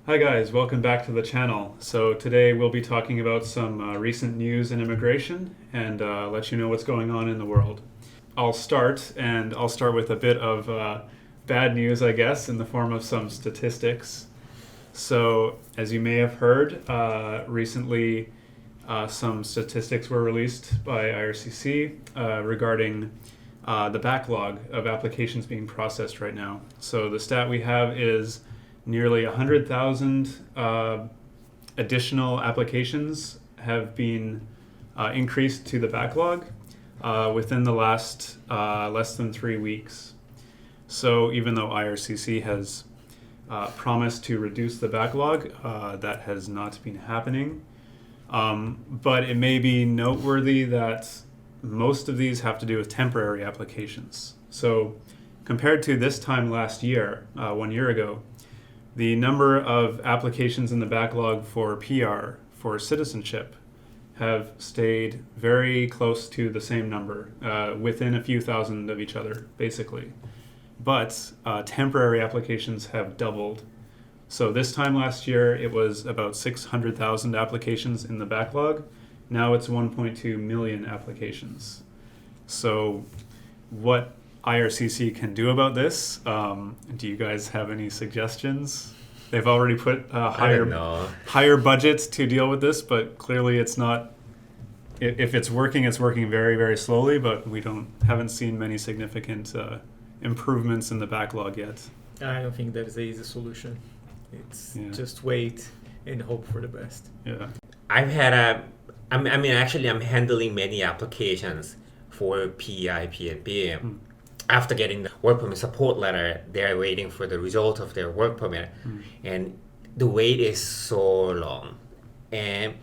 Hi guys, welcome back to the channel. So today we'll be talking about some recent news in immigration and let you know what's going on in the world. I'll start with a bit of bad news, I guess, in the form of some statistics. So as you may have heard, recently some statistics were released by IRCC regarding the backlog of applications being processed right now. So the stat we have is nearly 100,000 additional applications have been increased to the backlog within the last less than 3 weeks. So even though IRCC has promised to reduce the backlog, that has not been happening. But it may be noteworthy that most of these have to do with temporary applications. So compared to this time last year, 1 year ago, the number of applications in the backlog for PR, for citizenship, have stayed very close to the same number, within a few thousand of each other, basically. But temporary applications have doubled. So this time last year, it was about 600,000 applications in the backlog. Now it's 1.2 million applications. So what IRCC can do about this? Do you guys have any suggestions? They've already put higher budgets to deal with this, but clearly it's not. If it's working very, very slowly. But we haven't seen many significant improvements in the backlog yet. I don't think there's an easy solution. It's just wait and hope for the best. Yeah. I'm handling many applications for PEI, PNP. After getting the work permit support letter, they're waiting for the result of their work permit. And the wait is so long. And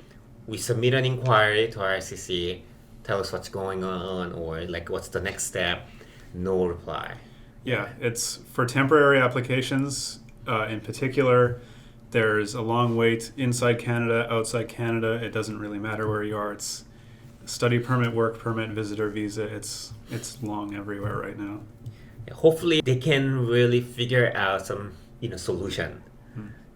we submit an inquiry to IRCC, tell us what's going on or like what's the next step. No reply. Yeah, it's for temporary applications in particular. There's a long wait inside Canada, outside Canada. It doesn't really matter where you are. It's study permit, work permit, visitor visa. It's long everywhere right now. Hopefully they can really figure out some solution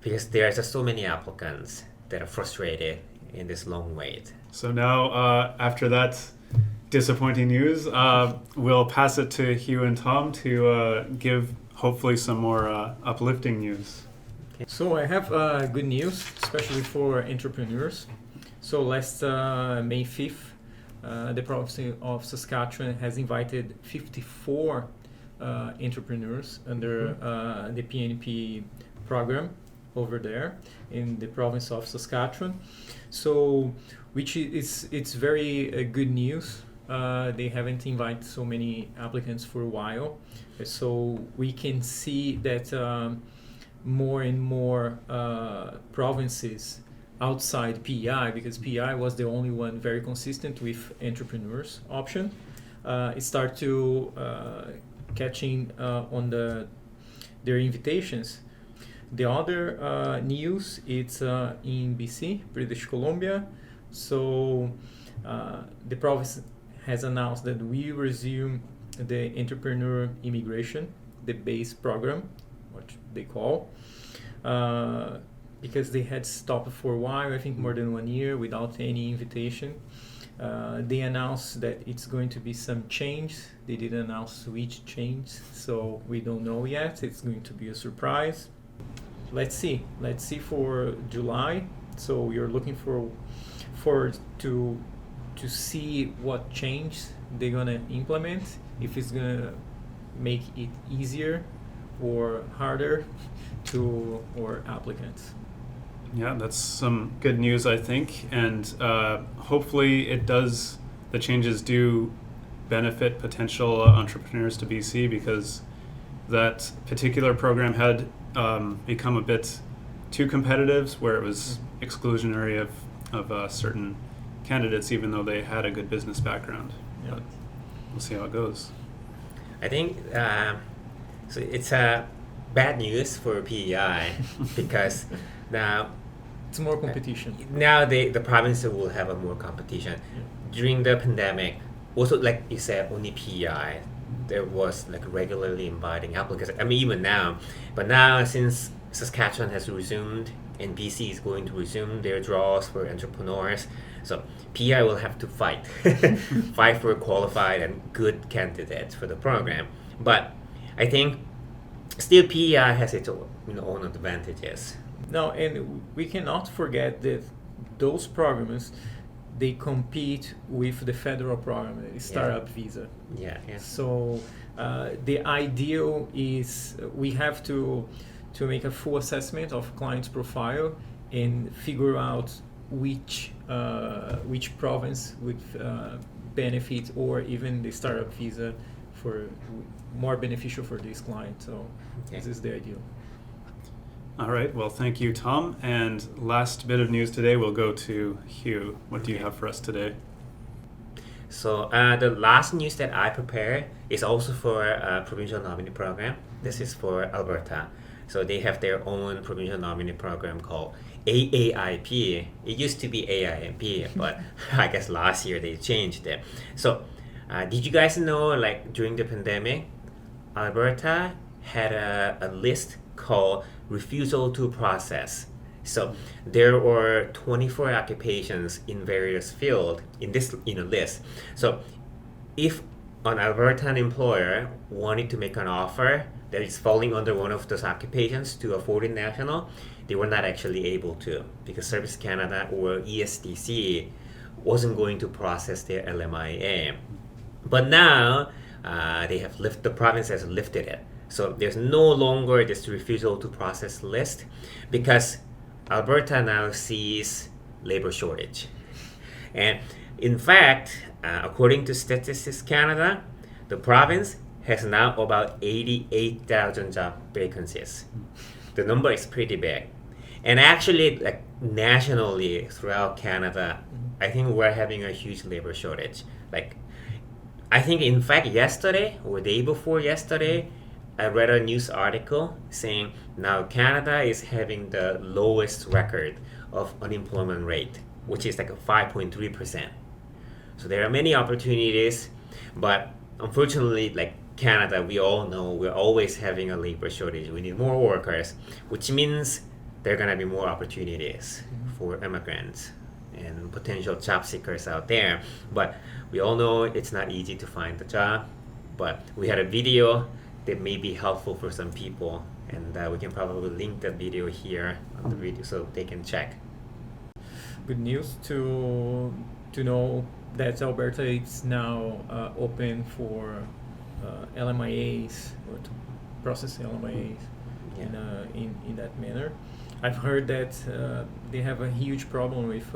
because there are just so many applicants that are frustrated in this long wait. So now after that disappointing news, we'll pass it to Hugh and Tom to give hopefully some more uplifting news. So I have good news, especially for entrepreneurs. So last May 5th, the province of Saskatchewan has invited 54 entrepreneurs under the PNP program over there in the province of Saskatchewan. So, it's very good news. They haven't invited so many applicants for a while. So we can see that more and more provinces outside PEI, because PEI was the only one very consistent with entrepreneurs option, it start to catching on their invitations. The other news, it's in BC, British Columbia. So the province has announced that we resume the entrepreneur immigration, the base program, what they call, because they had stopped for a while, I think more than 1 year, without any invitation. They announced that it's going to be some change. They didn't announce which change, so we don't know yet. It's going to be a surprise. Let's see for July. So we are looking to see what change they're gonna implement, if it's gonna make it easier or harder to our applicants. Yeah, that's some good news, I think, and hopefully the changes do benefit potential entrepreneurs to BC, because that particular program had become a bit too competitive, where it was exclusionary of certain candidates, even though they had a good business background. Yeah. But we'll see how it goes. I think so. It's bad news for PEI because now It's more competition. now the province will have a more competition. During the pandemic, also like you said, only PEI there was like regularly inviting applicants. I mean even now, but now since Saskatchewan has resumed, and BC is going to resume their draws for entrepreneurs. So PEI will have to fight, fight for qualified and good candidates for the program. But I think still PEI has its own advantages. No, and we cannot forget that those programs, they compete with the federal program, the startup visa. Yeah. So the ideal is we have to make a full assessment of client's profile and figure out which province would benefit, or even the startup visa for more beneficial for this client. So this is the ideal. All right. Well, thank you, Tom. And last bit of news today, we'll go to Hugh. What do you have for us today? So the last news that I prepared is also for a provincial nominee program. This is for Alberta. So they have their own provincial nominee program called AAIP. It used to be AIMP, but I guess last year they changed it. So did you guys know, like during the pandemic, Alberta had a list called refusal to process. So there were 24 occupations in various fields in this list. So if an Albertan employer wanted to make an offer that is falling under one of those occupations to a foreign national, they were not actually able to, because Service Canada or ESDC wasn't going to process their LMIA. But now the province has lifted it. So there's no longer this refusal to process list, because Alberta now sees labor shortage. And in fact, according to Statistics Canada, the province has now about 88,000 job vacancies. The number is pretty big. And actually, like nationally throughout Canada, I think we're having a huge labor shortage. Like, I think in fact yesterday or the day before yesterday, I read a news article saying now Canada is having the lowest record of unemployment rate, which is like a 5.3%. So there are many opportunities, but unfortunately, like Canada, we all know we're always having a labor shortage. We need more workers, which means there are gonna be more opportunities for immigrants and potential job seekers out there. But we all know it's not easy to find a job, but we had a video that may be helpful for some people, and we can probably link that video here on the video so they can check. Good news to know that Alberta is now open for LMIAs, or to process LMIAs in that manner. I've heard that they have a huge problem with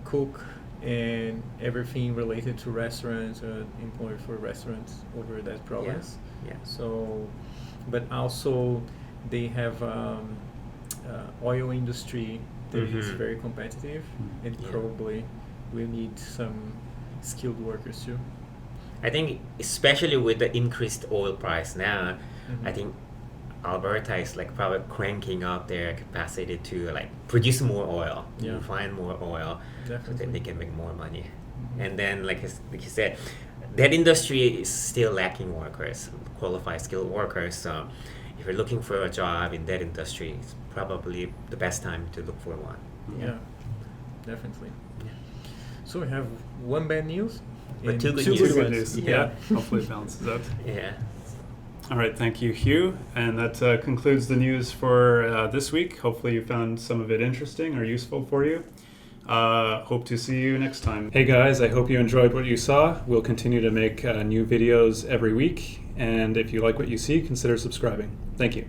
cook and everything related to restaurants, employer for restaurants over that province. Yeah. So, but also they have oil industry that is very competitive, and probably will need some skilled workers too. I think especially with the increased oil price now, I think Alberta is like probably cranking up their capacity to like produce more oil, refine more oil, so that they can make more money. And then like you said, that industry is still lacking workers, qualified skilled workers. So if you're looking for a job in that industry, it's probably the best time to look for one. Yeah, definitely. So we have one bad news, but two good news. Yeah, hopefully it balances out. Yeah. All right, thank you, Hugh. And that concludes the news for this week. Hopefully you found some of it interesting or useful for you. Hope to see you next time. Hey guys, I hope you enjoyed what you saw. We'll continue to make new videos every week. And if you like what you see, consider subscribing. Thank you.